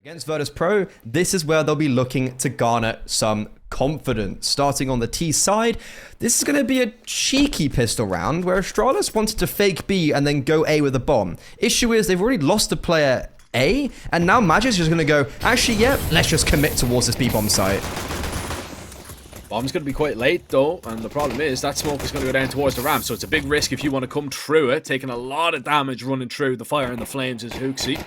Against Virtus.pro, this is where they'll be looking to garner some confidence. Starting on the T side, this is going to be a cheeky pistol round where Astralis wanted to fake B and then go A with a bomb. Issue is they've already lost a player A, and now Magic's just going to go, actually, yeah, let's just commit towards this B bomb site. Bomb's going to be quite late though, and the problem is that smoke is going to go down towards the ramp, so it's a big risk if you want to come through it, taking a lot of damage running through. The fire and the flames is Hooksy.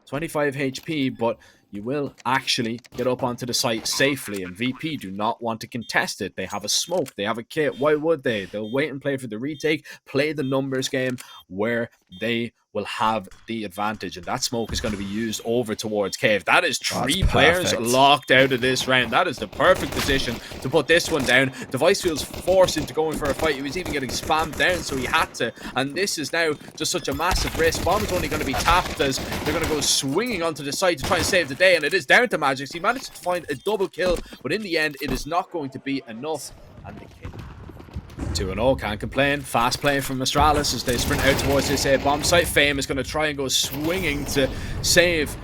25 HP, but you will actually get up onto the site safely, and VP do not want to contest it. They have a smoke, they have a kit. Why would they? They'll wait and play for the retake, play the numbers game where they will have the advantage, and that smoke is going to be used over towards Cave. That is three players locked out of this round. That is the perfect position to put this one down. Device feels forced into going for a fight. He was even getting spammed down, so he had to, and this is now just such a massive risk. Bomb is only going to be tapped as they're going to go swinging onto the side to try and save the day, and it is down to Magic. He managed to find a double kill, but in the end it is not going to be enough, and the kill 2-0, can't complain. Fast play from Astralis as they sprint out towards this bomb site. Fame is going to try and go swinging to save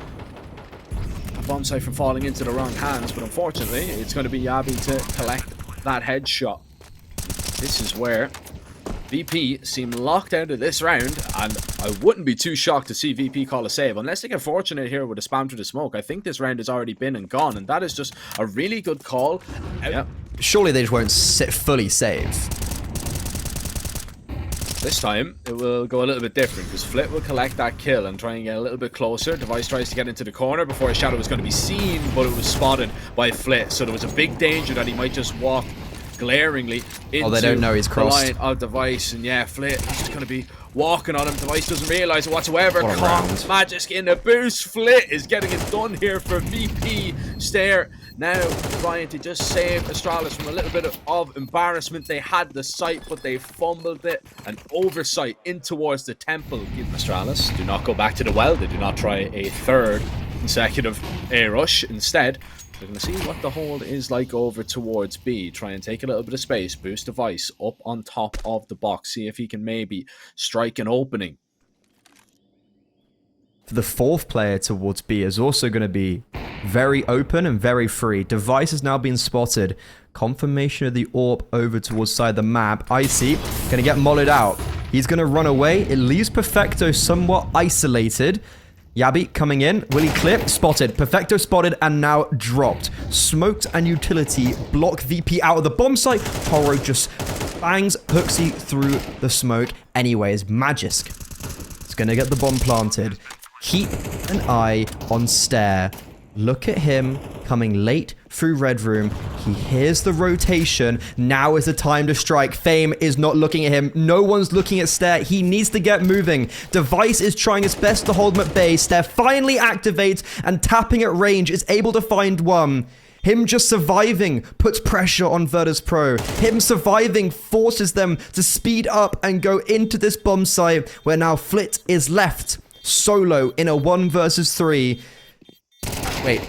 a bomb site from falling into the wrong hands, but unfortunately it's going to be Yabi to collect that headshot. This is where VP seem locked out of this round, and I wouldn't be too shocked to see VP call a save unless they get fortunate here with a spam through the smoke. I think this round has already been and gone, and that is just a really good call. Yeah. Surely they just won't fully save. This time, it will go a little bit different because Flit will collect that kill and try and get a little bit closer. Device tries to get into the corner before his shadow was going to be seen, but it was spotted by Flit. So there was a big danger that he might just walk glaringly into they don't know he's crossed the line of Device. And yeah, Flit is just going to be walking on him. Device doesn't realize it whatsoever. Magic in the boost. Flit is getting it done here for VP. Stare now trying to just save Astralis from a little bit of embarrassment. They had the sight, but they fumbled it. An oversight in towards the temple. Astralis do not go back to the well. They do not try a third consecutive A rush. Instead, they're going to see what the hold is like over towards B. Try and take a little bit of space. Boost Device up on top of the box. See if he can maybe strike an opening. The fourth player towards B is also going to be very open and very free. Device has now been spotted. Confirmation of the AWP over towards side of the map. Icy going to get mollowed out. He's going to run away. It leaves Perfecto somewhat isolated. Yabi coming in. Will he clip? Spotted. Perfecto spotted and now dropped. Smoked and utility block VP out of the bomb site. Horo just bangs Hooksy through the smoke. Anyways, Magisk is going to get the bomb planted. Keep an eye on Stare. Look at him coming late through Red Room. He hears the rotation. Now is the time to strike. Fame is not looking at him. No one's looking at Stare. He needs to get moving. Device is trying his best to hold him at bay. Stare finally activates and tapping at range is able to find one. Him just surviving puts pressure on Virtus.pro. Him surviving forces them to speed up and go into this bomb site where now Flit is left solo in a 1 versus 3. Wait,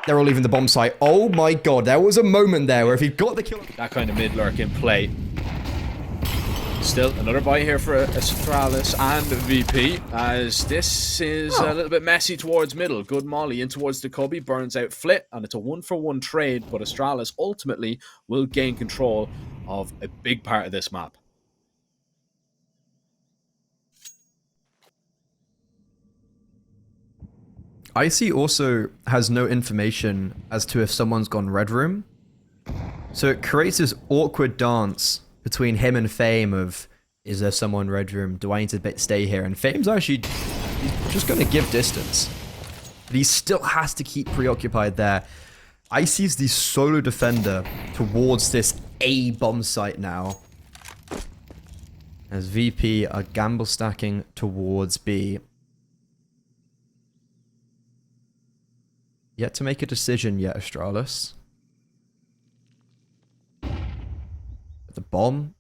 they're all leaving the bomb site. Oh my god, there was a moment there where if he got the kill... That kind of mid-lurk in play. Still, another buy here for Astralis and VP, as this is a little bit messy towards middle. Good molly in towards the cubby, burns out Flit, and it's a 1-for-1 trade, but Astralis ultimately will gain control of a big part of this map. Icy also has no information as to if someone's gone Red Room. So it creates this awkward dance between him and Fame of, is there someone Red Room? Do I need to stay here? And Fame's actually just going to give distance. But he still has to keep preoccupied there. Icy's the solo defender towards this A bomb site now. As VP are gamble stacking towards B. Yet to make a decision yet, Astralis. The bomb.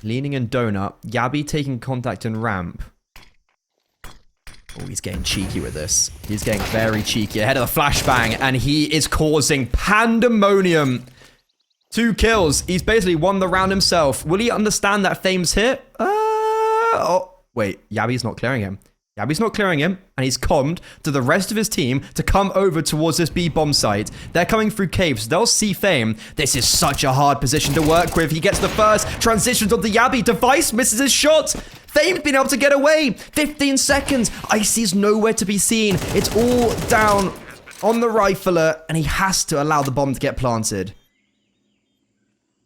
Leaning in donut. Yabi taking contact in ramp. Oh, he's getting cheeky with this. He's getting very cheeky. Ahead of the flashbang. And he is causing pandemonium. 2 kills. He's basically won the round himself. Will he understand that Fame's hit? Oh, wait. Yabi's not clearing him. Gabby's not clearing him, and he's commed to the rest of his team to come over towards this B bomb site. They're coming through caves. They'll see Fame. This is such a hard position to work with. He gets the first, transitions onto Yabby. Device misses his shot. Fame's been able to get away. 15 seconds. Icy's nowhere to be seen. It's all down on the rifler, and he has to allow the bomb to get planted.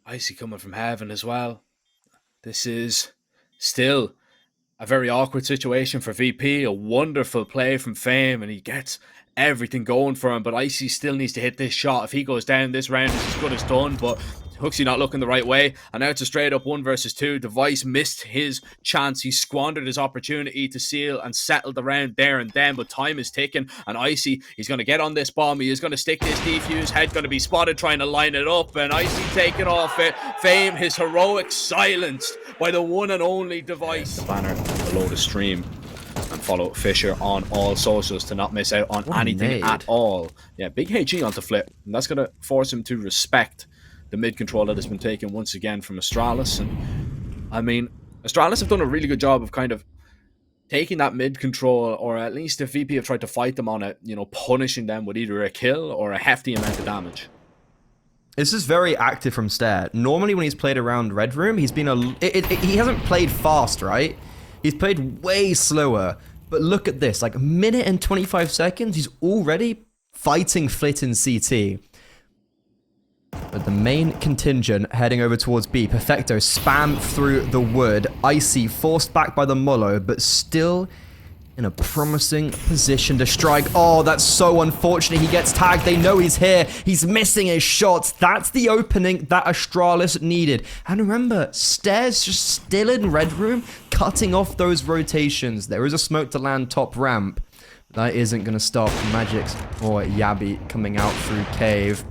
Icy coming from heaven as well. This is still a very awkward situation for VP. A wonderful play from Fame, and he gets everything going for him. But Icy still needs to hit this shot. If he goes down, this round is as good as done. But Hooksy not looking the right way. And now it's a straight up 1 versus 2. Device missed his chance. He squandered his opportunity to seal and settle the round there and then. But time is ticking. And Icy, he's going to get on this bomb. He is going to stick this defuse. Head going to be spotted trying to line it up. And Icy taking off it. Fame, his heroic, silenced by the one and only Device. The banner below the stream. And follow FISSURE on all socials to not miss out on anything at all. Yeah, big HE onto Flip. And that's going to force him to respect the mid control that has been taken once again from Astralis. And I mean, Astralis have done a really good job of kind of taking that mid control, or at least if VP have tried to fight them on it, you know, punishing them with either a kill or a hefty amount of damage. This is very active from Stair. Normally when he's played around Red Room, he's been he hasn't played fast, right? He's played way slower. But look at this, like a minute and 25 seconds, he's already fighting Flit in CT. But the main contingent heading over towards B. Perfecto spam through the wood. Icy forced back by the Mollo, but still in a promising position to strike. Oh, that's so unfortunate. He gets tagged. They know he's here. He's missing his shots. That's the opening that Astralis needed. And remember, Stair's just still in Red Room, cutting off those rotations. There is a smoke to land top ramp. That isn't going to stop Magix or Yabby coming out through cave.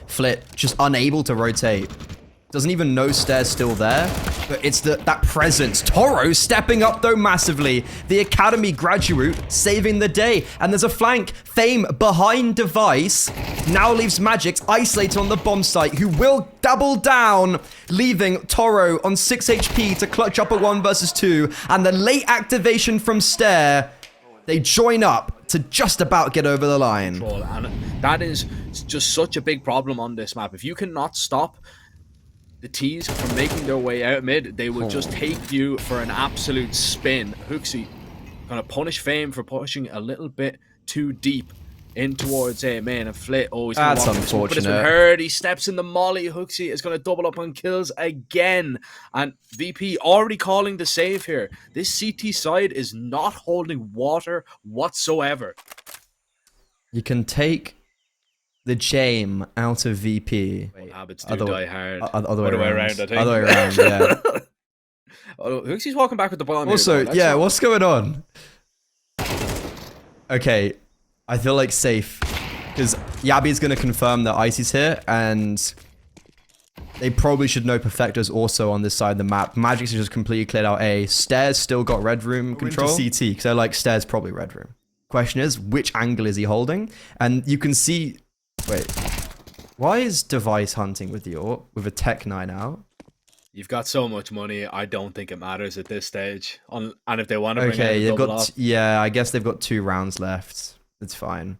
Flit just unable to rotate. Doesn't even know Stair's still there. But it's that presence. Toro stepping up though massively. The Academy graduate saving the day. And there's a flank. Fame behind Device. Now leaves Magix isolated on the bomb site, who will double down, leaving Toro on 6 HP to clutch up a 1 versus 2. And the late activation from Stair. They join up to just about get over the line. And that is just such a big problem on this map. If you cannot stop the T's from making their way out mid, they will just take you for an absolute spin. Hooksy gonna punish Fame for pushing a little bit too deep in towards A main, and Flit. Oh, he's gonna That's unfortunate. But it's been heard. He steps in the molly. Hooksy is gonna double up on kills again, and VP already calling the save here. This CT side is not holding water whatsoever. You can take the Jame out of VP. Habits do die hard. Other way around, I think. Other way around, yeah. Oh, Hooksy's walking back with the bomb. Also, here, yeah, what's going on? Okay, I feel like safe. Because Yabby's going to confirm that Icy's here, and they probably should know Perfecto's also on this side of the map. Magix has just completely cleared out A. Stairs still got Red Room control. CT, because they're like, Stairs probably Red Room. Question is, which angle is he holding? And you can see... Wait. Why is Device hunting with the AWP with a Tech 9 out? You've got so much money, I don't think it matters at this stage. And if they want to bring okay, in they've double got up. yeah, I guess they've got 2 rounds left. It's fine.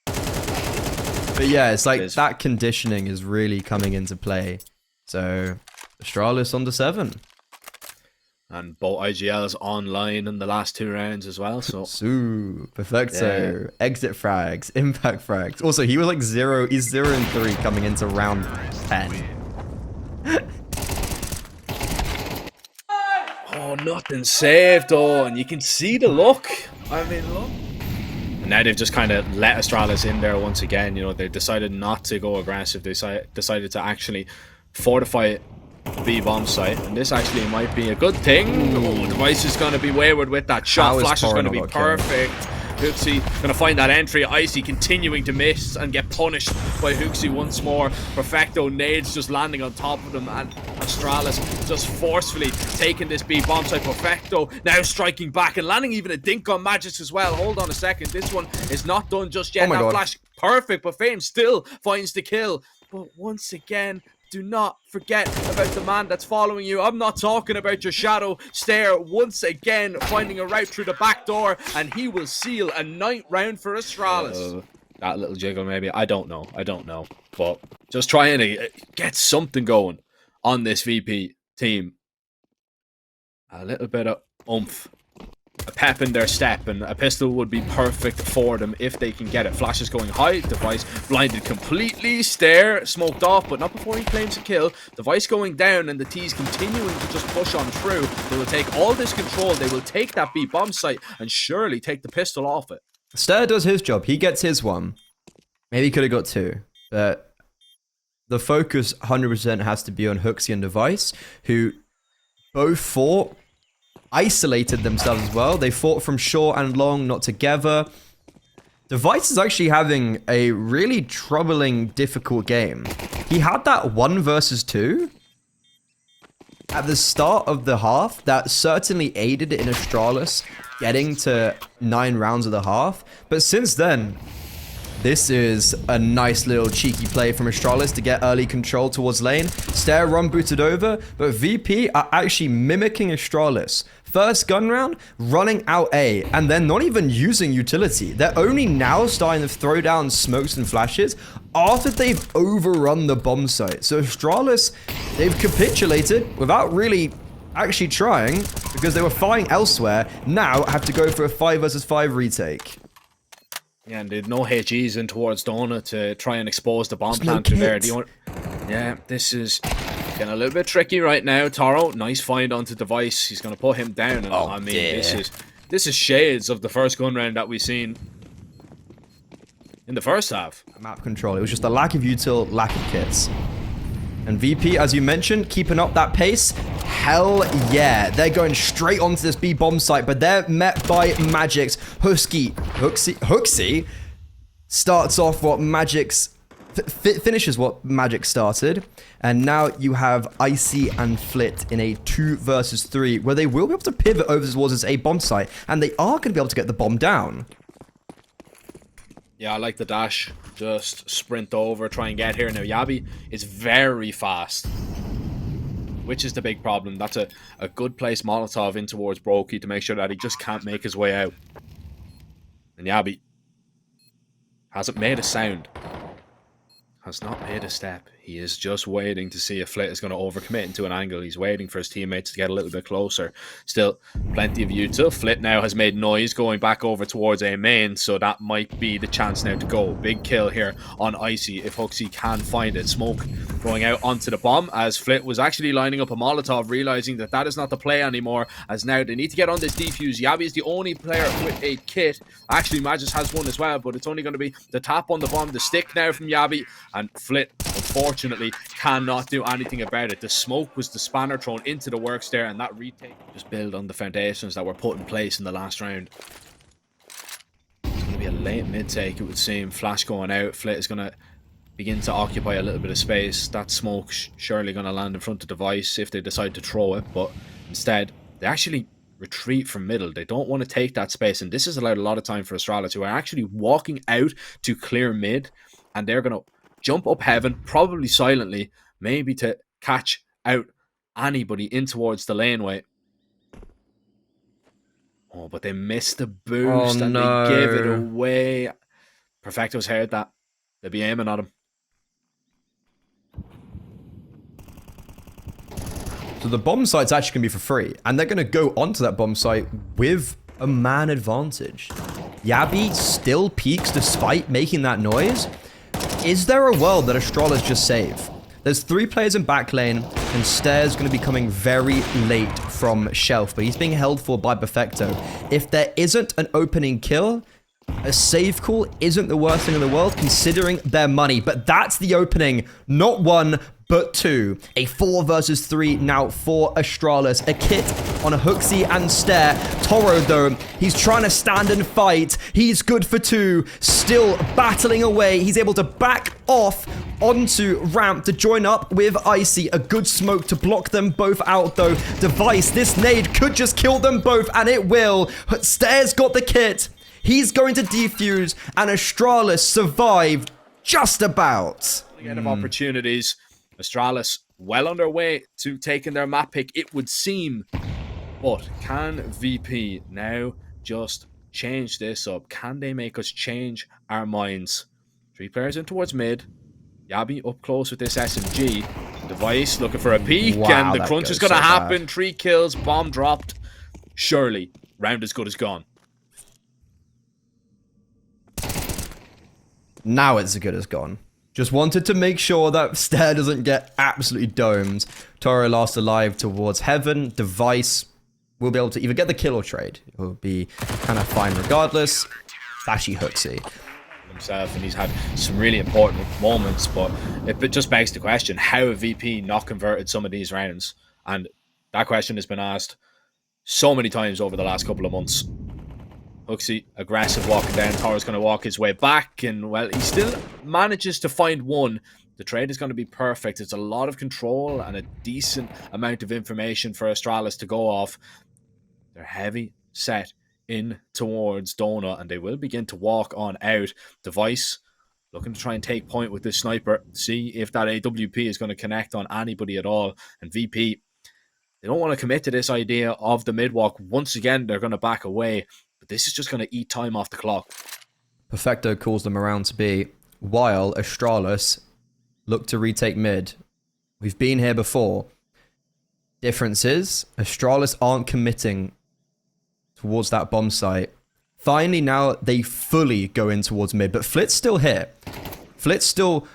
But yeah, it's like that conditioning is really coming into play. So Astralis on to 7. And both IGLs online in the last 2 rounds as well. So Perfecto. Yeah. Exit frags, impact frags. Also, he was like 0, he's 0 and 3 coming into round 10. Oh, nothing saved, though. And you can see the look. I mean, look. And now they've just kind of let Astralis in there once again. You know, they decided not to go aggressive. They decided to actually fortify the B bomb site, and this actually might be a good thing. Oh, Device is going to be wayward with that shot. Flash is going to be perfect. Hooksy going to find that entry. Icy continuing to miss and get punished by Hooksy once more. Perfecto nades just landing on top of them, and Astralis just forcefully taking this B bomb site. Perfecto now striking back and landing even a dink on Magix as well. Hold on a second, this one is not done just yet. Oh my God. Flash perfect, but Fame still finds the kill. But once again, Do not forget about the man that's following you. I'm not talking about your shadow. Stare once again, finding a route through the back door, and he will seal a 9th round for Astralis. That little jiggle, maybe. I don't know. But just trying to get something going on this VP team. A little bit of oomph. A pep in their step, and a pistol would be perfect for them if they can get it. Flash is going high. Device blinded completely. Stare smoked off, but not before he claims a kill. Device going down, and the T's continuing to just push on through. They will take all this control. They will take that B bomb site and surely take the pistol off it. Stare does his job. He gets his one. Maybe he could have got 2, but the focus 100% has to be on Hooksy and Device, who both fought, isolated themselves as well. They fought from short and long, not together. Device is actually having a really troubling, difficult game. He had that 1 versus 2 at the start of the half that certainly aided in Astralis getting to 9 rounds of the half. But since then, this is a nice little cheeky play from Astralis to get early control towards lane. Stare run booted over, but VP are actually mimicking Astralis. First gun round, running out A, and they're not even using utility. They're only now starting to throw down smokes and flashes after they've overrun the bomb site. So Astralis, they've capitulated without really actually trying because they were fighting elsewhere. Now have to go for a 5 versus 5 retake. Yeah, and they had no HEs in towards Dota to try and expose the bomb planter there. Yeah, this is getting a little bit tricky right now. Taro, nice find onto Device. He's going to put him down. And I mean, this is shades of the first gun round that we've seen in the first half. Map control. It was just a lack of util, lack of kits. And VP, as you mentioned, keeping up that pace. Hell yeah. They're going straight onto this B bomb site, but they're met by Magic's Hooksy starts off what Magic's finishes what Magic started. And now you have Icy and Flit in a 2 versus 3 where they will be able to pivot over towards this A bomb site, and they are going to be able to get the bomb down. Yeah, I like the dash. Just sprint over, try and get here. Now, Yabi is very fast, which is the big problem. That's a good place Molotov in towards Brokey to make sure that he just can't make his way out. And Yabi hasn't made a sound. Has not made a step. He is just waiting to see if Flit is going to overcommit into an angle. He's waiting for his teammates to get a little bit closer. Still, plenty of util. Flit now has made noise going back over towards A main, so that might be the chance now to go. Big kill here on Icy if Hooksy can find it. Smoke going out onto the bomb as Flit was actually lining up a Molotov, realizing that that is not the play anymore, as now they need to get on this defuse. Yabi is the only player with a kit. Actually, Magis has one as well, but it's only going to be the tap on the bomb, the stick now from Yabi, and Flit, unfortunately, cannot do anything about it. The smoke was the spanner thrown into the works there, and that retake just build on the foundations that were put in place in the last round. It's going to be a late mid take, it would seem. Flash going out. Flit is going to begin to occupy a little bit of space. That smoke surely going to land in front of Device if they decide to throw it, but instead they actually retreat from middle. They don't want to take that space, and this has allowed a lot of time for Astralis, who are actually walking out to clear mid, and they're going to jump up heaven, probably silently, maybe to catch out anybody in towards the laneway. Oh, but they missed the boost and they gave it away. Perfecto's heard that. They'll be aiming at him. So the bomb site's actually going to be for free, and they're going to go onto that bomb site with a man advantage. Yabi still peaks despite making that noise. Is there a world that Astralis just save? There's 3 players in back lane, and Stare's going to be coming very late from Shelf, but he's being held for by Perfecto. If there isn't an opening kill, a save call isn't the worst thing in the world, considering their money. But that's the opening, not 1, but 2. A 4 versus 3 now for Astralis. A kit on a Hooksy and Stare. Toro, though, he's trying to stand and fight. He's good for 2. Still battling away. He's able to back off onto ramp to join up with Icy. A good smoke to block them both out, though. Device, this nade could just kill them both, and it will. But Stare's got the kit. He's going to defuse, and Astralis survived just about. Of opportunities. Astralis well on their way to taking their map pick, it would seem. But can VP now just change this up? Can they make us change our minds? 3 players in towards mid. Yabi up close with this SMG. Device looking for a peek, Wow, and the crunch is going to happen. 3 kills, bomb dropped. Surely, round as good as gone. Now it's as good as gone. Just wanted to make sure that Stair doesn't get absolutely domed. Toro last alive towards heaven. Device will be able to either get the kill or trade. It will be kind of fine regardless. Flashy Hooksy Himself, and he's had some really important moments, but it just begs the question, how have VP not converted some of these rounds? And that question has been asked so many times over the last couple of months. Hooksy, aggressive walking down. Toro's going to walk his way back, and well, he still manages to find one. The trade is going to be perfect. It's a lot of control and a decent amount of information for Astralis to go off. They're heavy set in towards Dota, and they will begin to walk on out. Device looking to try and take point with this sniper, see if that AWP is going to connect on anybody at all. And VP, they don't want to commit to this idea of the mid walk. Once again, they're going to back away, but this is just going to eat time off the clock. Perfecto calls them around to B, while Astralis look to retake mid. We've been here before. Difference is, Astralis aren't committing towards that bomb site. Finally, now they fully go in towards mid, but Flit's still here. Flit's still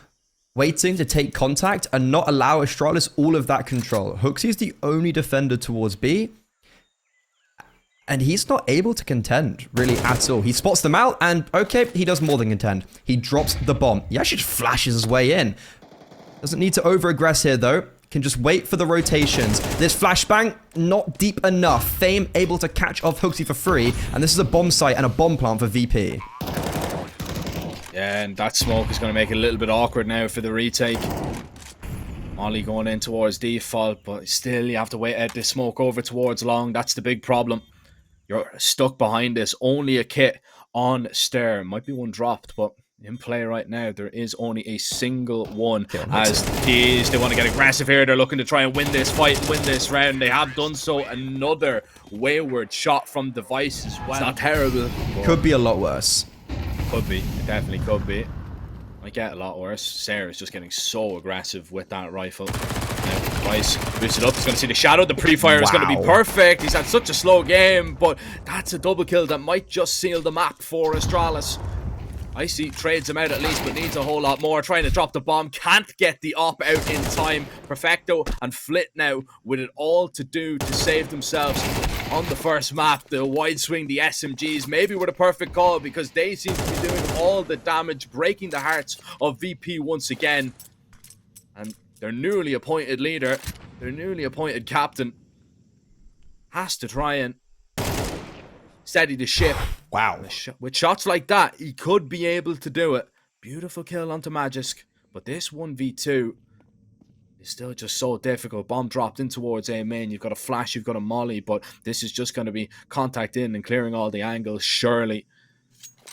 waiting to take contact and not allow Astralis all of that control. Hooksy's the only defender towards B, and he's not able to contend really at all. He spots them out, and okay, he does more than contend. He drops the bomb. He actually just flashes his way in. Doesn't need to over-aggress here, though. Can just wait for the rotations. This flashbang, not deep enough. Fame able to catch off Hooksy for free, and this is a bomb site and a bomb plant for VP. Yeah, and that smoke is going to make it a little bit awkward now for the retake. Molly going in towards default, but still you have to wait out this smoke over towards long. That's the big problem. You're stuck behind this. Only a kit on Stair. Might be one dropped, but in play right now, there is only a single one. As these, they want to get aggressive here. They're looking to try and win this fight, win this round. They have done so. Another wayward shot from Device as well. It's not terrible. Could be a lot worse. Could be. It definitely could be. Might get a lot worse. Sarah's just getting so aggressive with that rifle. Device boosts it up. He's going to see the shadow. The pre-fire is going to be perfect. He's had such a slow game, but that's a double kill that might just seal the map for Astralis. Icy trades him out at least, but needs a whole lot more. Trying to drop the bomb. Can't get the op out in time. Perfecto and Flit now with it all to do to save themselves on the first map. The wide swing, the SMGs, maybe were the perfect call because they seem to be doing all the damage, breaking the hearts of VP once again. And their newly appointed leader, their newly appointed captain, has to try and steady the ship. Wow. With shots like that, he could be able to do it. Beautiful kill onto Magisk. But this 1v2 is still just so difficult. Bomb dropped in towards A main. You've got a flash, you've got a molly, but this is just going to be contact in and clearing all the angles, surely.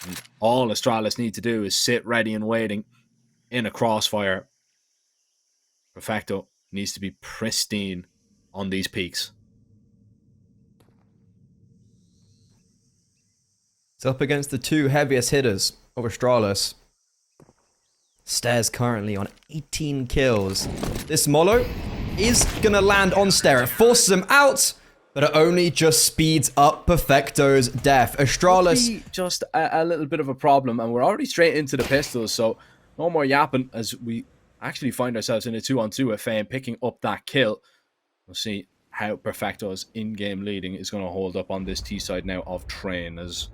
And all Astralis need to do is sit ready and waiting in a crossfire. Perfecto needs to be pristine on these peaks. It's up against the two heaviest hitters of Astralis. Stair's currently on 18 kills. This Molo is going to land on Stair. It forces him out, but it only just speeds up Perfecto's death. Astralis... Just a little bit of a problem, and we're already straight into the pistols, so no more yapping as we actually find ourselves in a 2-on-2 with Fame picking up that kill. We'll see how Perfecto's in-game leading is going to hold up on this T-side now of Train as...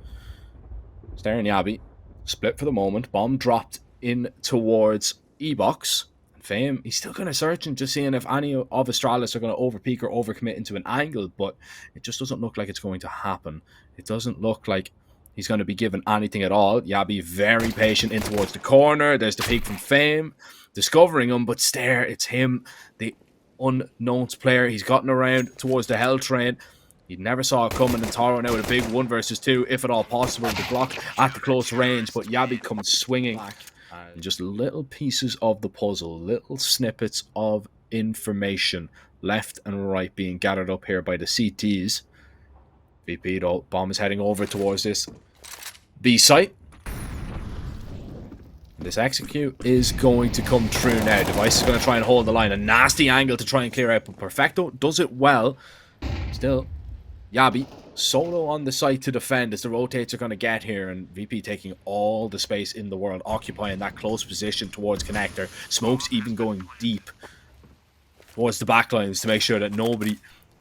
Stair and Yabi split for the moment. Bomb dropped in towards E-Box. And Fame, he's still kind of searching, just seeing if any of Astralis are going to overpeak or overcommit into an angle, but it just doesn't look like it's going to happen. It doesn't look like he's going to be given anything at all. Yabi very patient in towards the corner. There's the peek from Fame, discovering him, but Stair, it's him, the unknown player. He's gotten around towards the Hell Train. He never saw it coming, and Toro now with a big 1 versus 2, if at all possible, to block at the close range, but Yabi comes swinging back. And just little pieces of the puzzle, little snippets of information left and right being gathered up here by the CTs. VP though, bomb is heading over towards this B site. This execute is going to come true now. Device is going to try and hold the line. A nasty angle to try and clear out, but Perfecto does it well. Still, Yabi solo on the site to defend as the rotates are going to get here, and VP taking all the space in the world, occupying that close position towards connector. Smoke's even going deep towards the backlines to make sure that nobody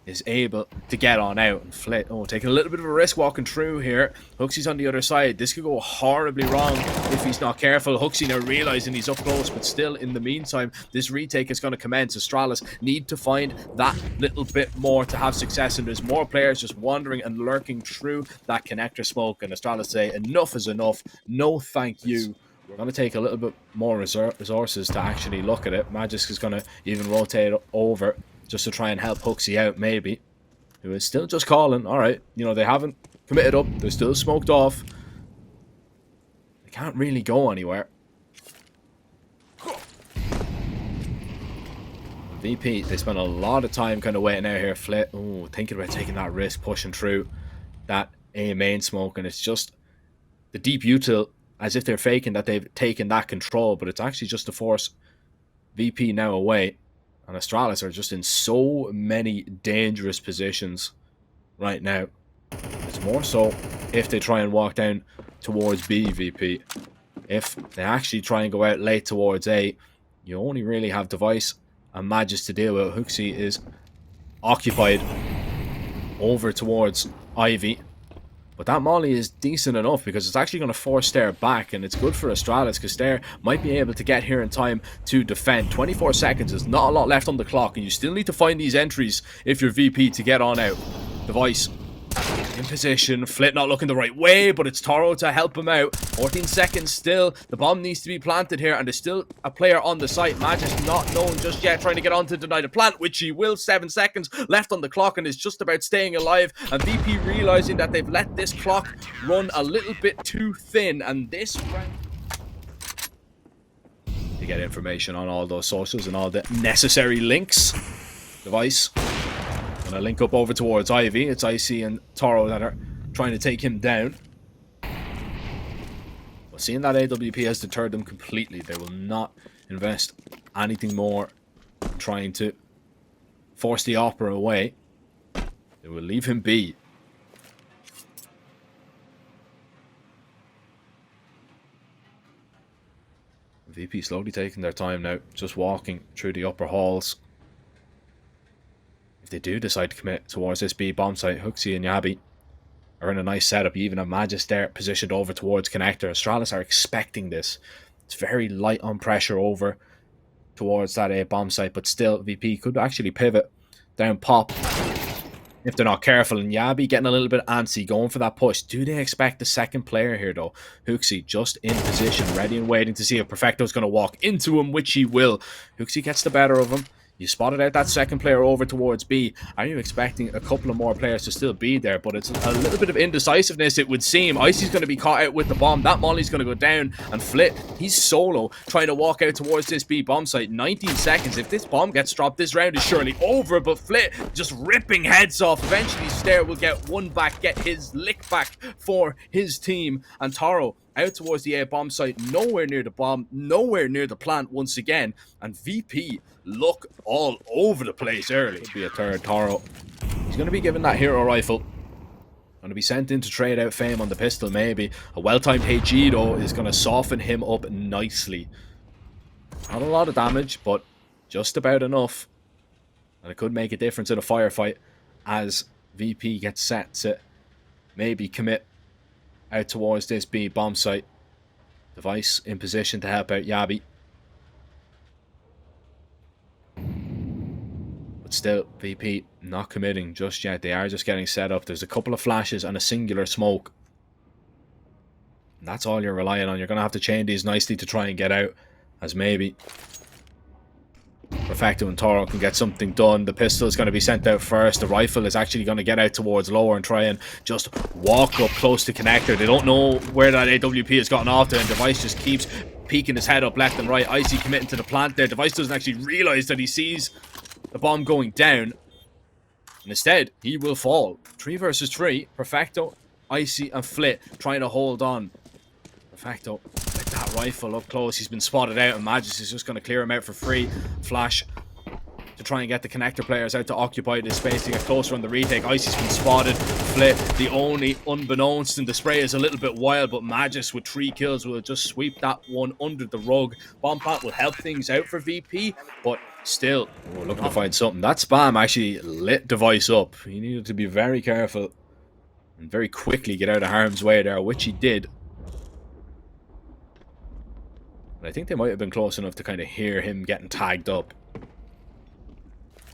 is able to get on out. And Flit, taking a little bit of a risk walking through here. Huxley's on the other side. This could go horribly wrong if he's not careful. Huxley now realizing he's up close, but still in the meantime, this retake is going to commence. Astralis need to find that little bit more to have success, and there's more players just wandering and lurking through that connector smoke, and Astralis say enough is enough. No thank you. We're going to take a little bit more resources to actually look at it. Magisk is going to even rotate over just to try and help Huxley out, maybe. Who is still just calling. Alright, you know, they haven't committed up. They're still smoked off. They can't really go anywhere. VP, they spent a lot of time kind of waiting out here. Flit, thinking about taking that risk, pushing through that A main smoke, and it's just the deep util, as if they're faking that they've taken that control, but it's actually just to force VP now away. And Astralis are just in so many dangerous positions right now. It's more so if they try and walk down towards B, VP. If they actually try and go out late towards A, you only really have Device and Magis to deal with. Huxley is occupied over towards Ivy. But that molly is decent enough because it's actually going to force Stair back, and it's good for Astralis because Stair might be able to get here in time to defend. 24 seconds is not a lot left on the clock, and you still need to find these entries if you're VP to get on out. Device in position. Flit not looking the right way, but it's Toro to help him out. 14 seconds still. The bomb needs to be planted here, and there's still a player on the site. Magis not known just yet, trying to get on to deny the plant, which he will. 7 seconds left on the clock, and is just about staying alive. And VP realizing that they've let this clock run a little bit too thin, and this round... To get information on all those sources and all the necessary links. Device gonna link up over towards Ivy. It's Icy and Toro that are trying to take him down. But seeing that AWP has deterred them completely, they will not invest anything more trying to force the Opera away. They will leave him be. VP slowly taking their time now, just walking through the upper halls. If they do decide to commit towards this B bomb site, Huxley and Yabi are in a nice setup. You even have Magis there positioned over towards connector. Astralis are expecting this. It's very light on pressure over towards that A bomb site, but still VP could actually pivot down pop if they're not careful. And Yabi getting a little bit antsy, going for that push. Do they expect the second player here though? Huxley just in position, ready and waiting to see if Perfecto's going to walk into him, which he will. Huxley gets the better of him. You spotted out that second player over towards B. Are you expecting a couple of more players to still be there? But it's a little bit of indecisiveness, it would seem. Icy's going to be caught out with the bomb. That molly's going to go down. And Flit, he's solo, trying to walk out towards this B bomb site. 19 seconds. If this bomb gets dropped, this round is surely over. But Flit just ripping heads off. Eventually, Stair will get one back, get his lick back for his team. And Taro out towards the A bomb site, nowhere near the bomb, nowhere near the plant once again. And VP look all over the place early. Could be a third Taro. He's going to be given that hero rifle. Going to be sent in to trade out Fame on the pistol, maybe. A well-timed HE, though, is going to soften him up nicely. Not a lot of damage, but just about enough. And it could make a difference in a firefight as VP gets set to maybe commit out towards this B bomb site. Device in position to help out Yabi. But still, VP not committing just yet. They are just getting set up. There's a couple of flashes and a singular smoke. And that's all you're relying on. You're going to have to chain these nicely to try and get out. As maybe Perfecto and Toro can get something done. The pistol is going to be sent out first. The rifle is actually going to get out towards lower and try and just walk up close to connector. They don't know where that AWP has gotten off to, and Device just keeps peeking his head up left and right. Icy committing to the plant there. Device doesn't actually realize that he sees the bomb going down. And instead, he will fall. 3 versus 3. Perfecto, Icy, and Flit trying to hold on. Perfecto with that rifle up close. He's been spotted out, and Magis is just going to clear him out for free. Flash to try and get the connector players out to occupy this space to get closer on the retake. Icy's been spotted. Flit, the only unbeknownst in the spray, is a little bit wild, but Magis with 3 kills will just sweep that one under the rug. Bomb plant will help things out for VP, but still, we're looking to find something. That spam actually lit Device up. He needed to be very careful and very quickly get out of harm's way there, which he did. But I think they might have been close enough to kind of hear him getting tagged up.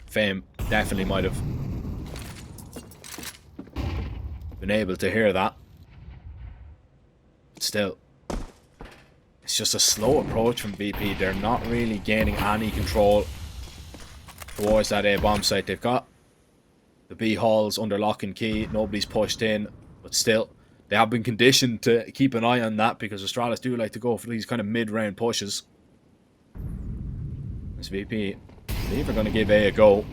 Fame definitely might have been able to hear that. But still, it's just a slow approach from VP. They're not really gaining any control towards that A bomb site. They've got the B halls under lock and key. Nobody's pushed in, but still, they have been conditioned to keep an eye on that because Astralis do like to go for these kind of mid-round pushes. This VP, I believe we're going to give A go.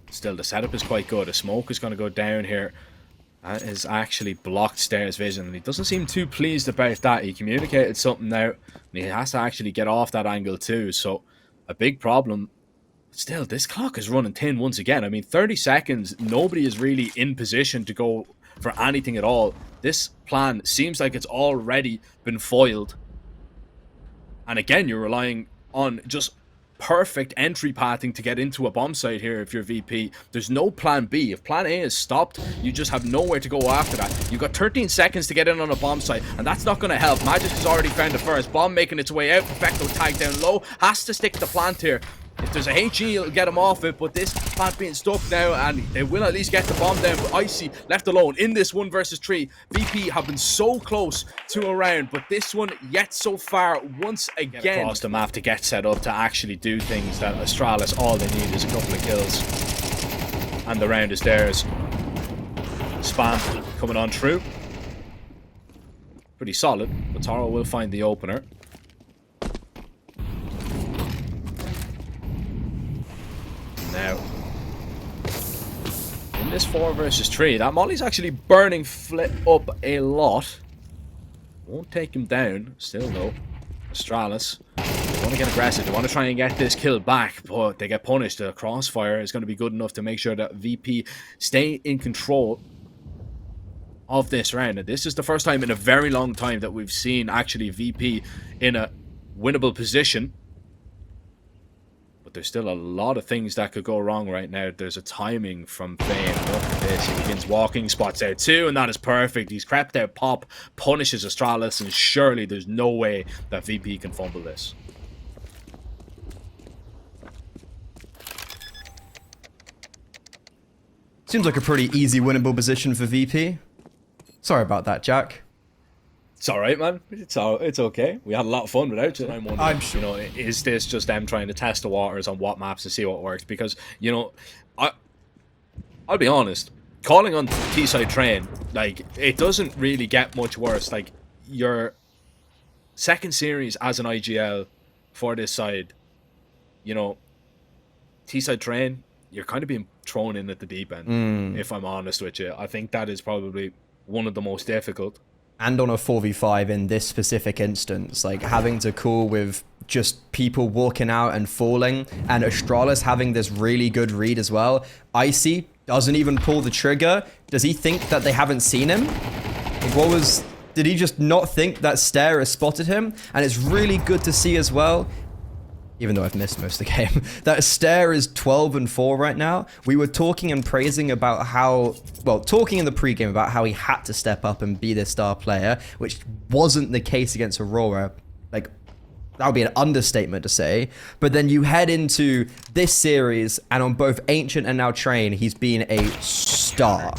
Still, the setup is quite good. A smoke is going to go down here. That is actually blocked Stairs' vision, and he doesn't seem too pleased about that. He communicated something out, and he has to actually get off that angle too. So, a big problem. Still, this clock is running thin once again. I mean, 30 seconds, nobody is really in position to go for anything at all. This plan seems like it's already been foiled. And again, you're relying on just perfect entry pathing to get into a bomb site here if you're VP. There's no plan B. If plan A is stopped, you just have nowhere to go after that. You've got 13 seconds to get in on a bomb site, and that's not going to help. Magis has already found the first. Bomb making its way out. Perfecto tagged down low. Has to stick the plant here. If there's a HE, it'll get him off it, but this plant being stuck now, and they will at least get the bomb down. But Icy left alone in this 1 versus 3. VP have been so close to a round, but this one yet so far once again. Get across the map to get set up to actually do things that Astralis, all they need is a couple of kills. And the round is theirs. Spam coming on through. Pretty solid, but Taro will find the opener. Now, in this 4 versus 3, that Molly's actually burning Flit up a lot. Won't take him down. Still, though, Astralis, they want to get aggressive. They want to try and get this kill back, but they get punished. The crossfire is going to be good enough to make sure that VP stay in control of this round. And this is the first time in a very long time that we've seen actually VP in a winnable position. There's still a lot of things that could go wrong right now. There's a timing from Fame. Look at this. He begins walking, spots out 2, and that is perfect. He's crept out pop, punishes Astralis, and surely there's no way that VP can fumble this. Seems like a pretty easy winnable position for VP. Sorry about that, Jack. It's alright, man. It's okay. We had a lot of fun without you. I'm wondering, I'm sure. You know, is this just them trying to test the waters on what maps to see what works? Because, you know, I'll be honest, calling on T-side train, like, it doesn't really get much worse. Like, your second series as an IGL for this side, you know, T-side train, you're kind of being thrown in at the deep end, if I'm honest with you. I think that is probably one of the most difficult. And on a 4v5 in this specific instance, like having to call with just people walking out and falling, and Astralis having this really good read as well. Icy doesn't even pull the trigger. Does he think that they haven't seen him? Like, did he just not think that Stair has spotted him? And it's really good to see as well, even though I've missed most of the game, that Stair is 12-4 right now. We were talking and praising about how, well, talking in the pregame about how he had to step up and be the star player, which wasn't the case against Aurora. Like, that would be an understatement to say. But then you head into this series, and on both Ancient and now Train, he's been a star.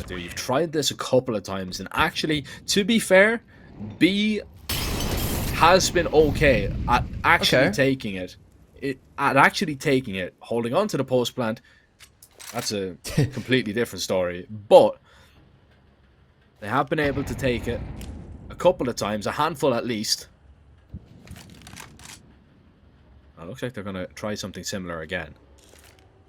You've tried this a couple of times, and actually, to be fair, B has been okay at actually taking it. Holding on to the post plant, that's a completely different story. But they have been able to take it a a couple of times, a handful at least. It looks like they're going to try something similar again.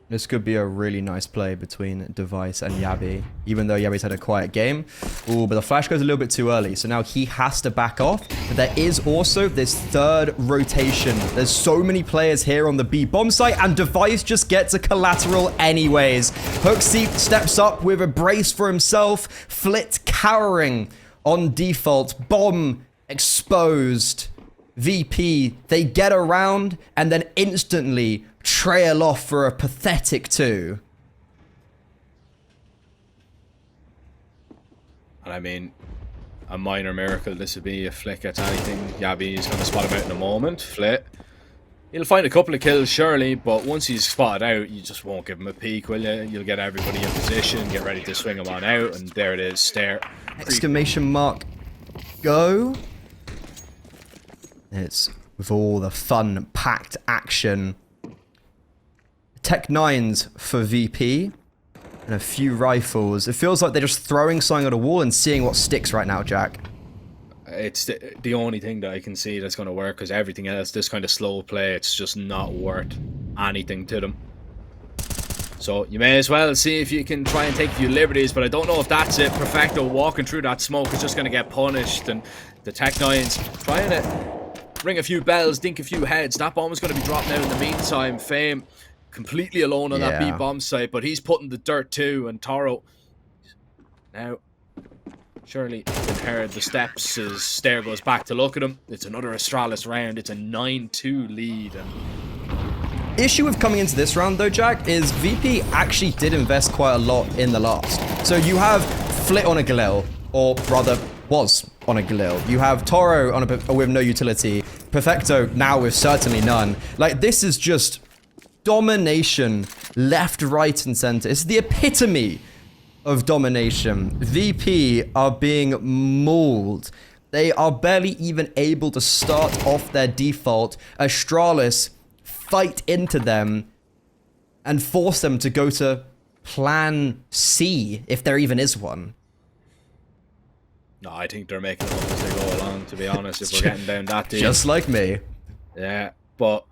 This could be a really nice play between Device and Yabi, even though Yabi's had a quiet game. Ooh, but the flash goes a little bit too early, so now he has to back off. But there is also this third rotation. There's so many players here on the B bomb site, and Device just gets a collateral anyways. HooXi steps up with a brace for himself. Flit cowering on default. Bomb exposed. VP, they get around and then instantly trail off for a pathetic 2. And I mean, a minor miracle this would be if Flit gets anything. Yabi is going to spot him out in a moment. Flit, he'll find a couple of kills surely, but once he's spotted out, you just won't give him a peek, will you? You'll get everybody in position, get ready to swing him on out, and there it is, stare. Exclamation mark, go. It's with all the fun, packed action. Tech 9s for VP. And a few rifles. It feels like they're just throwing something at a wall and seeing what sticks right now, Jack. It's the only thing that I can see that's going to work, because everything else, this kind of slow play, it's just not worth anything to them. So you may as well see if you can try and take a few liberties, but I don't know if that's it. Perfecto walking through that smoke is just going to get punished, and the Tech 9s trying to ring a few bells, dink a few heads. That bomb is going to be dropped now in the meantime. Fame completely alone on that B bomb site, but he's putting the dirt too, and Toro now surely heard the steps. His stare goes back to look at him. It's another Astralis round. It's a 9-2 lead. And issue with coming into this round though, Jack, is VP actually did invest quite a lot in the last. So you have Flit on a Galil, or rather was on a Galil. You have Toro on a with no utility. Perfecto now with certainly none. Like, this is just domination left, right, and center. It's the epitome of domination. VP are being mauled. They are barely even able to start off their default. Astralis fight into them and force them to go to plan C, if there even is one. no, I think they're making it up as they go along, to be honest, if we're getting down that deep. Just like me. Yeah, but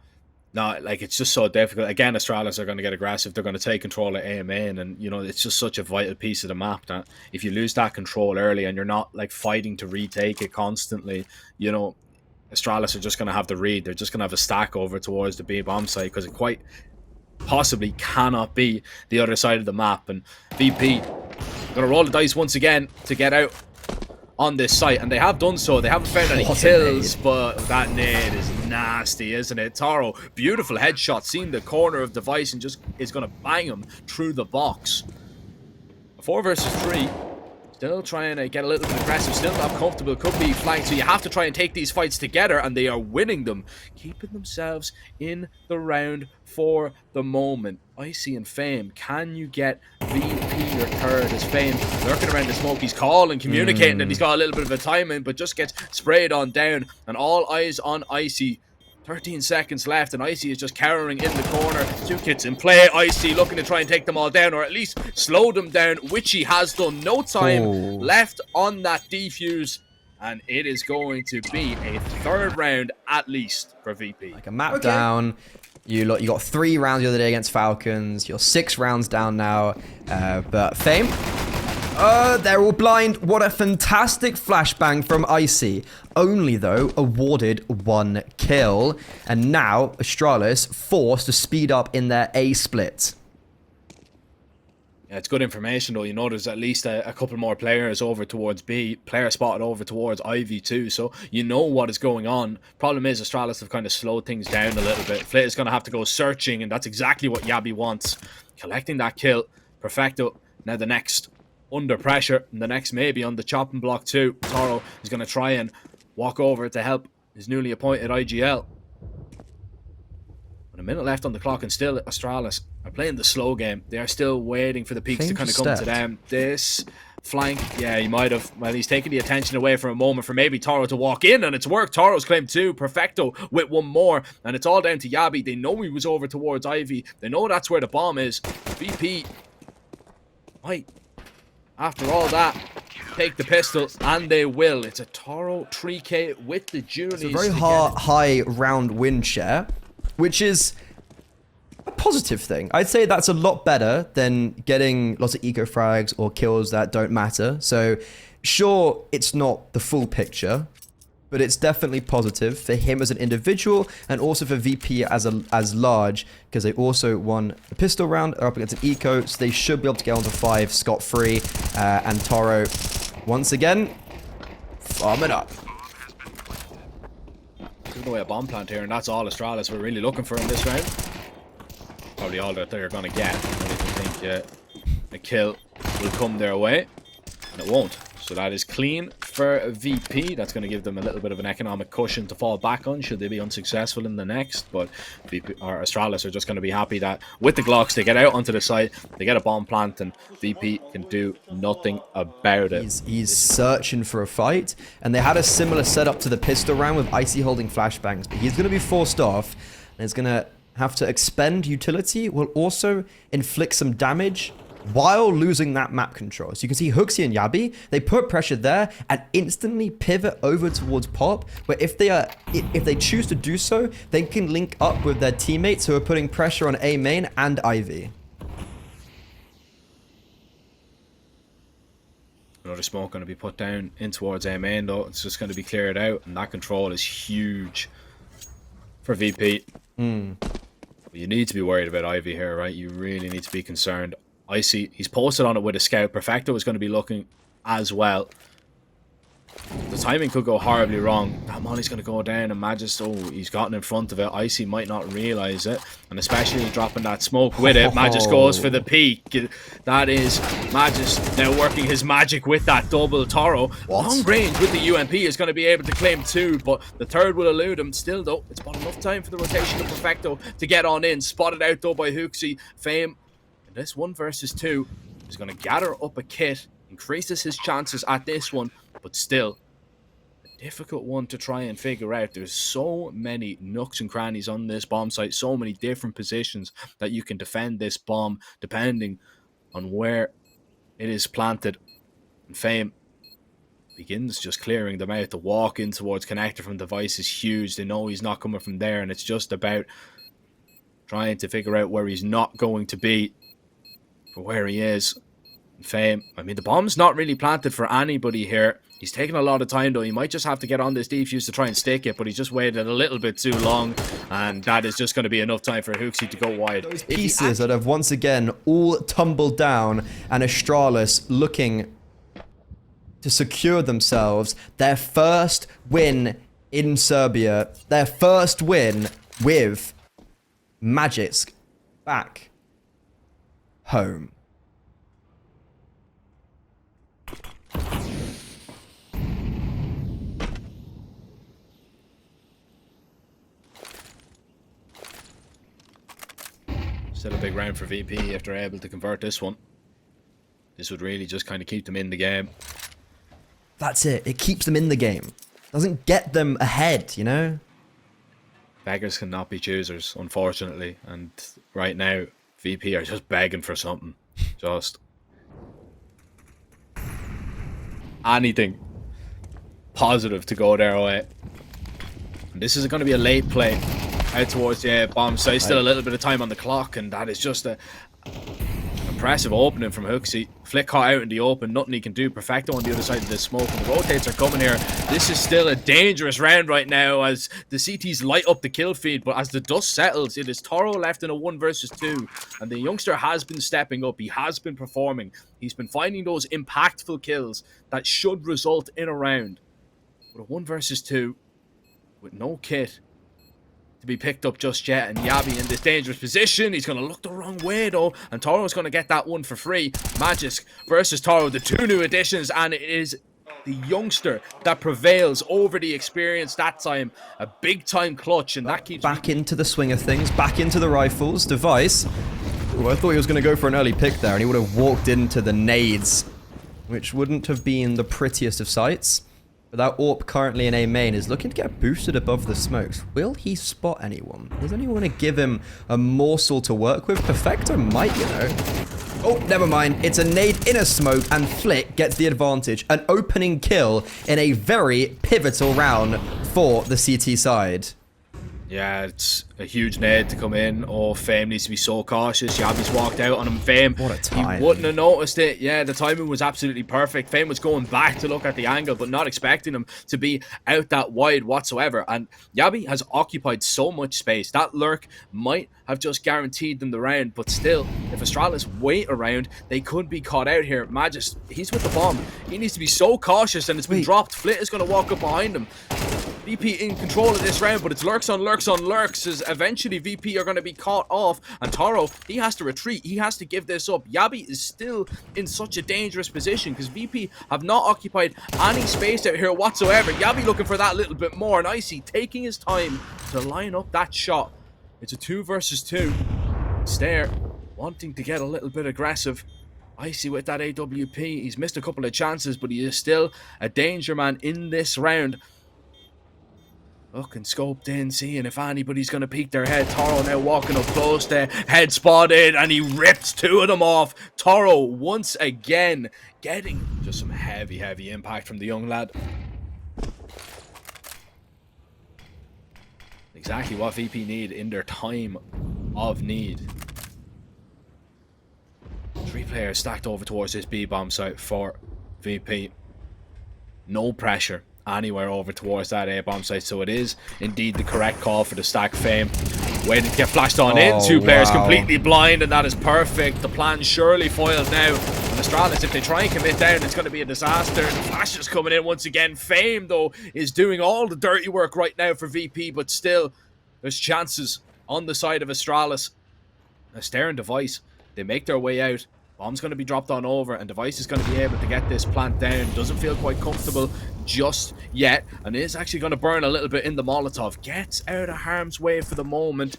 no, like, it's just so difficult. Again, Astralis are going to get aggressive. They're going to take control of A main, and you know, it's just such a vital piece of the map that if you lose that control early and you're not like fighting to retake it constantly, you know, Astralis are just going to have the read. They're just going to have a stack over towards the B bomb site, because it quite possibly cannot be the other side of the map. And VP going to roll the dice once again to get out on this site, and they have done so. They haven't found any kills, but that nade is nasty, isn't it? Taro, beautiful headshot, seeing the corner of Device and just is going to bang him through the box. 4 versus 3. Still trying to get a little bit aggressive, still not comfortable, could be flanked, so you have to try and take these fights together, and they are winning them, keeping themselves in the round for the moment. Icy and Fame, can you get VP your third? As Fame lurking around the smoke, he's calling, communicating that he's got a little bit of a timing, but just gets sprayed on down, and all eyes on Icy. 13 seconds left, and Icy is just cowering in the corner. 2 kits in play. Icy looking to try and take them all down, or at least slow them down, which he has done. No time left on that defuse, and it is going to be a third round at least for VP. Like a map down. You got 3 rounds the other day against Falcons. You're 6 rounds down now. But Fame, they're all blind. What a fantastic flashbang from Icy. Only, though, awarded 1 kill. And now, Astralis forced to speed up in their A split. Yeah, it's good information, though. You know, there's at least a couple more players over towards B. Player spotted over towards Ivy, too. So you know what is going on. Problem is, Astralis have kind of slowed things down a little bit. Flit is going to have to go searching, and that's exactly what Yabi wants. Collecting that kill. Perfecto. Now the next under pressure, and the next maybe on the chopping block too. Toro is going to try and walk over to help his newly appointed IGL. With a minute left on the clock, and still Astralis are playing the slow game. They are still waiting for the peaks to kind of come to them. This flank, yeah, he might have, well, he's taking the attention away for a moment for maybe Toro to walk in, and it's worked. Toro's claimed 2, Perfecto with 1 more, and it's all down to Yabi. They know he was over towards Ivy. They know that's where the bomb is. VP might, after all that, take the pistol, and they will. It's a Toro 3K with the Juniors. It's a very high round win share, which is a positive thing. I'd say that's a lot better than getting lots of eco frags or kills that don't matter. So sure, it's not the full picture, but it's definitely positive for him as an individual and also for VP as large, because they also won the pistol round, are up against an eco, so they should be able to get onto 5 scot-free. And Toro, once again, farming up. Giving away a bomb plant here, and that's all Astralis we're really looking for in this round. Probably all that they're going to get. I don't even think a kill will come their way, and it won't. So that is clean for VP. That's going to give them a little bit of an economic cushion to fall back on should they be unsuccessful in the next. But VP or Astralis are just going to be happy that with the Glocks they get out onto the site, they get a bomb plant, and VP can do nothing about it. He's searching for a fight, and they had a similar setup to the pistol round with Icy holding flashbangs, but he's going to be forced off, and he's going to have to expend utility while also inflict some damage while losing that map control. So you can see Hooksy and Yabi, they put pressure there and instantly pivot over towards Pop, where if they choose to do so, they can link up with their teammates who are putting pressure on A main and Ivy. Another smoke going to be put down in towards A main though. It's just going to be cleared out, and that control is huge for VP. But you need to be worried about Ivy here, right? You really need to be concerned. I see he's posted on it with a scout. Perfecto is going to be looking as well. The timing could go horribly wrong. That Molly's going to go down, and Magis, oh, he's gotten in front of it. Icy might not realize it, and especially dropping that smoke with it. Magis goes for the peak. That is Magis now working his magic with that double Toro. Long range with the UMP is going to be able to claim 2, but the third will elude him. Still, though, it's about enough time for the rotation of Perfecto to get on in. Spotted out, though, by Hooksy. Fame, in this 1 versus 2, is going to gather up a kit. Increases his chances at this one, but still a difficult one to try and figure out. There's so many nooks and crannies on this bomb site, so many different positions that you can defend this bomb depending on where it is planted. And Fame begins just clearing them out. The walk in towards connector from device is huge. They know he's not coming from there, and it's just about trying to figure out where he's not going to be for where he is. Fame, I mean, the bomb's not really planted for anybody here. He's taking a lot of time though. He might just have to get on this defuse to try and stick it, but he's just waited a little bit too long, and that is just going to be enough time for Hooksy to go wide. Those pieces that have once again all tumbled down, and Astralis looking to secure themselves their first win in Serbia, their first win with Magisk back home. Still a big round for VP if they're able to convert this one. This would really just kind of keep them in the game. That's it. It keeps them in the game. Doesn't get them ahead, you know? Beggars cannot be choosers, unfortunately. And right now, VP are just begging for something. Just anything positive to go their way. And this is going to be a late play out towards the bomb site. Still a little bit of time on the clock, and that is just a impressive opening from Hooksy. Flick caught out in the open, nothing he can do. Perfecto on the other side of the smoke, and the rotates are coming here. This is still a dangerous round right now as the CTs light up the kill feed, but as the dust settles, it is Toro left in a 1 versus 2, and the youngster has been stepping up. He has been performing. He's been finding those impactful kills that should result in a round. But a 1 versus 2 with no kit to be picked up just yet, and Yabi in this dangerous position. He's going to look the wrong way though, and Toro's going to get that one for free. Magisk versus Toro, the 2 new additions, and it is the youngster that prevails over the experience that time. A big time clutch, and that keeps back into the swing of things, back into the rifles. Device, ooh, I thought he was going to go for an early pick there, and he would have walked into the nades, which wouldn't have been the prettiest of sights. But that AWP currently in A main is looking to get boosted above the smokes. Will he spot anyone? Is anyone going to give him a morsel to work with? Perfecto might, you know. Oh, never mind. It's a nade in a smoke, and Flick gets the advantage. An opening kill in a very pivotal round for the CT side. Yeah, it's a huge nade to come in. Oh, Fame needs to be so cautious. Yabi's walked out on him. Fame, What a time. he wouldn't have noticed it. Yeah, the timing was absolutely perfect. Fame was going back to look at the angle, but not expecting him to be out that wide whatsoever. And Yabi has occupied so much space. That lurk might have just guaranteed them the round, but still, if Astralis wait around, they could be caught out here. Magis, he's with the bomb. He needs to be so cautious, and it's been dropped. Flit is going to walk up behind him. VP in control of this round, but it's lurks on lurks on lurks, as eventually VP are going to be caught off, and Taro, he has to retreat. He has to give this up. Yabi is still in such a dangerous position because VP have not occupied any space out here whatsoever. Yabi looking for that little bit more, and Icy taking his time to line up that shot. It's a 2 versus 2. Stair wanting to get a little bit aggressive. Icy with that AWP. He's missed a couple of chances, but he is still a danger man in this round. Looking scoped in, seeing if anybody's going to peek their head. Toro now walking up close there. Head spotted, and he rips 2 of them off. Toro once again getting just some heavy, heavy impact from the young lad. Exactly what VP need in their time of need. 3 players stacked over towards this B-bomb site for VP. No pressure anywhere over towards that A-bomb site, so it is indeed the correct call for the stack. Fame waiting to get flashed on in. 2 players completely blind, and that is perfect. The plan surely foiled now. And Astralis, if they try and commit down, it's going to be a disaster. The flash is coming in once again. Fame, though, is doing all the dirty work right now for VP, but still, there's chances on the side of Astralis. Astaire and Device, they make their way out. Bomb's going to be dropped on over, and Device is going to be able to get this plant down. Doesn't feel quite comfortable just yet, and is actually going to burn a little bit in the Molotov. Gets out of harm's way for the moment,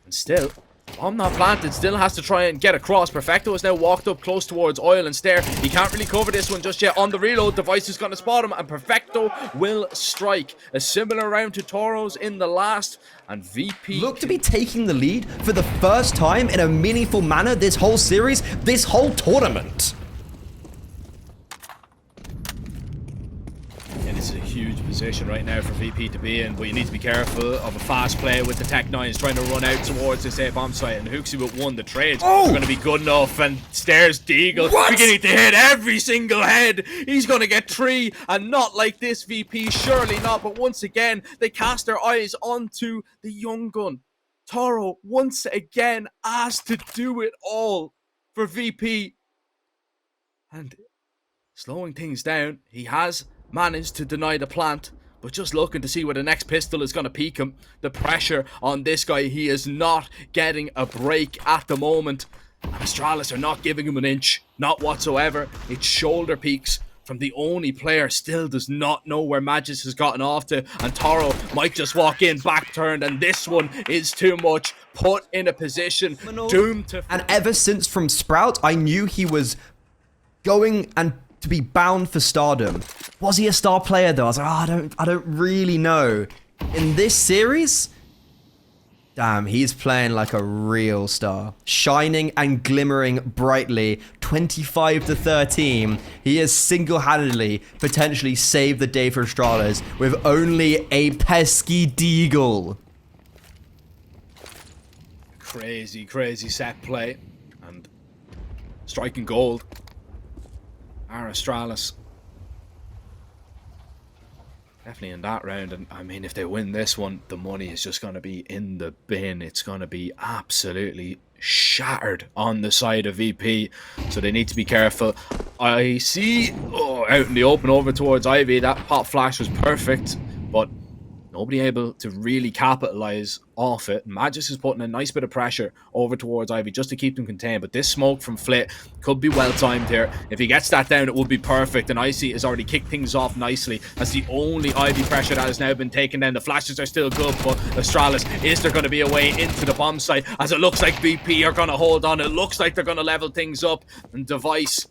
and still, bomb not planted. Still has to try and get across. Perfecto has now walked up close towards Oil and Stair. He can't really cover this one just yet. On the reload, Device is going to spot him, and Perfecto will strike. A similar round to Toro's in the last, and VP look to be taking the lead for the first time in a meaningful manner this whole series, this whole tournament. And it's a huge position right now for VP to be in, but you need to be careful of a fast play with the Tech 9s trying to run out towards this A-bomb site, and Hooksy with 1, the trades are going to be good enough, and Stairs Deagle beginning to hit every single head. He's going to get 3, and not like this VP, surely not, but once again, they cast their eyes onto the young gun. Toro once again asked to do it all for VP, and slowing things down, he has managed to deny the plant, but just looking to see where the next pistol is going to peak him. The pressure on this guy, he is not getting a break at the moment, and Astralis are not giving him an inch, not whatsoever. It's shoulder peaks from the only player still does not know where Magis has gotten off to, and Toro might just walk in back turned, and this one is too much. Put in a position doomed to... And ever since from Sprout, I knew he was going and to be bound for stardom. Was he a star player though? I was like, oh, I don't really know. In this series, damn, he's playing like a real star. Shining and glimmering brightly. 25-13. He has single-handedly potentially saved the day for Astralis with only a pesky Deagle. Crazy, crazy set play. And striking gold. Astralis definitely in that round, and I mean, if they win this one, the money is just going to be in the bin. It's going to be absolutely shattered on the side of VP, so they need to be careful. I see out in the open over towards Ivy, that pop flash was perfect, but nobody able to really capitalize off it. Magis is putting a nice bit of pressure over towards Ivy just to keep them contained, but this smoke from Flit could be well timed here. If he gets that down, it would be perfect, and Icy has already kicked things off nicely. That's the only Ivy pressure that has now been taken down. The flashes are still good, but Astralis, is there going to be a way into the bomb site? As it looks like VP are going to hold on. It looks like they're going to level things up, and Device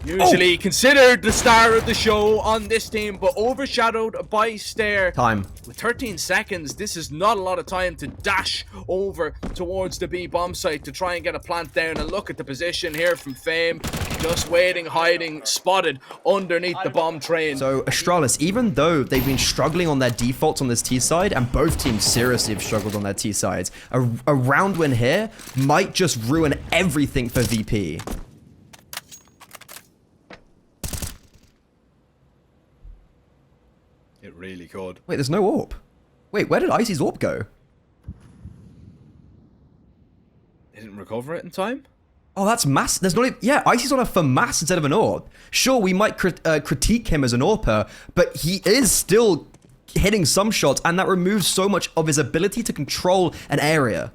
Usually considered the star of the show on this team, but overshadowed by Stair. Time. With 13 seconds, this is not a lot of time to dash over towards the B bomb site to try and get a plant down. And look at the position here from Fame. Just waiting, hiding, spotted underneath the bomb train. So Astralis, even though they've been struggling on their defaults on this T side, and both teams seriously have struggled on their T sides, a round win here might just ruin everything for VP. It really could. Wait, there's no AWP. Wait, where did Icy's AWP go? They didn't recover it in time? Oh, that's mass. There's not even, yeah, Icy's on a FAMAS instead of an AWP. Sure, we might critique him as an AWPer, but he is still hitting some shots, and that removes so much of his ability to control an area.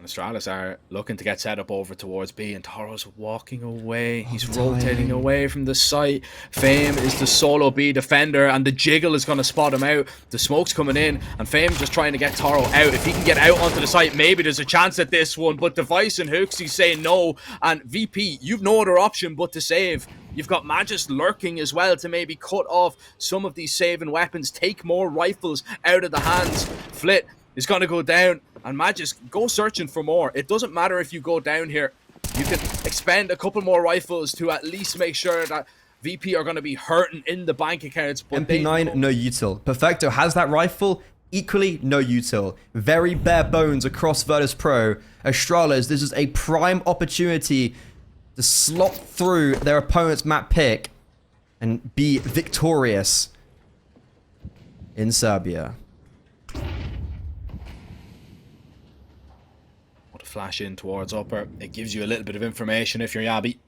Astralis are looking to get set up over towards B, and Toro's walking away. He's rotating away from the site. Fame is the solo B defender, and the jiggle is going to spot him out. The smoke's coming in, and Fame just trying to get Toro out. If he can get out onto the site, maybe there's a chance at this one, but Device and Hooksy say no, and VP, you've no other option but to save. You've got Magis lurking as well to maybe cut off some of these saving weapons, take more rifles out of the hands. Flit is going to go down, and Magis, go searching for more. It doesn't matter if you go down here. You can expend a couple more rifles to at least make sure that VP are going to be hurting in the bank accounts. But MP9, no util. Perfecto has that rifle, equally no util. Very bare bones across Virtus.pro. Astralis, this is a prime opportunity to slot through their opponent's map pick and be victorious in Serbia. Flash in towards upper. It gives you a little bit of information if you're Yabi.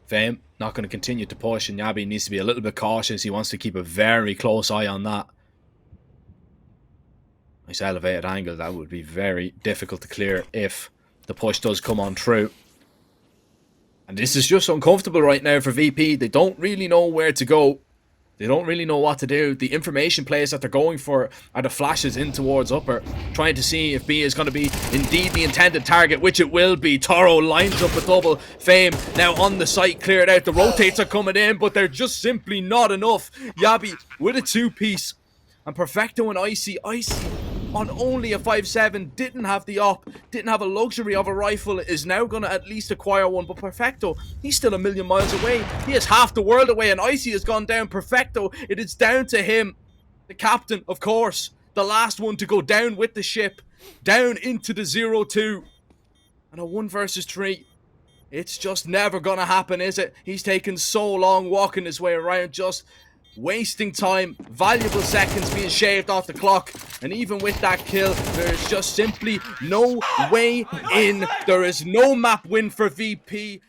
Fame not going to continue to push, and Yabi needs to be a little bit cautious. He wants to keep a very close eye on that. Nice elevated angle. That would be very difficult to clear if the push does come on through. And this is just uncomfortable right now for VP. They don't really know where to go. They don't really know what to do. The information plays that they're going for are the flashes in towards upper, trying to see if B is going to be indeed the intended target, which it will be. Toro lines up a double. Fame now on the site, cleared out. The rotates are coming in, but they're just simply not enough. Yabi with a two-piece. And Perfecto and Icy on only a 5-7, didn't have the op, didn't have a luxury of a rifle, is now going to at least acquire one. But Perfecto, he's still a million miles away. He is half the world away, and Icy has gone down. Perfecto, it is down to him, the captain, of course, the last one to go down with the ship, down into the 0-2. And a 1 versus 3. It's just never going to happen, is it? He's taken so long walking his way around, just wasting time, valuable seconds being shaved off the clock, and even with that kill, there is just simply no way in. There is no map win for VP.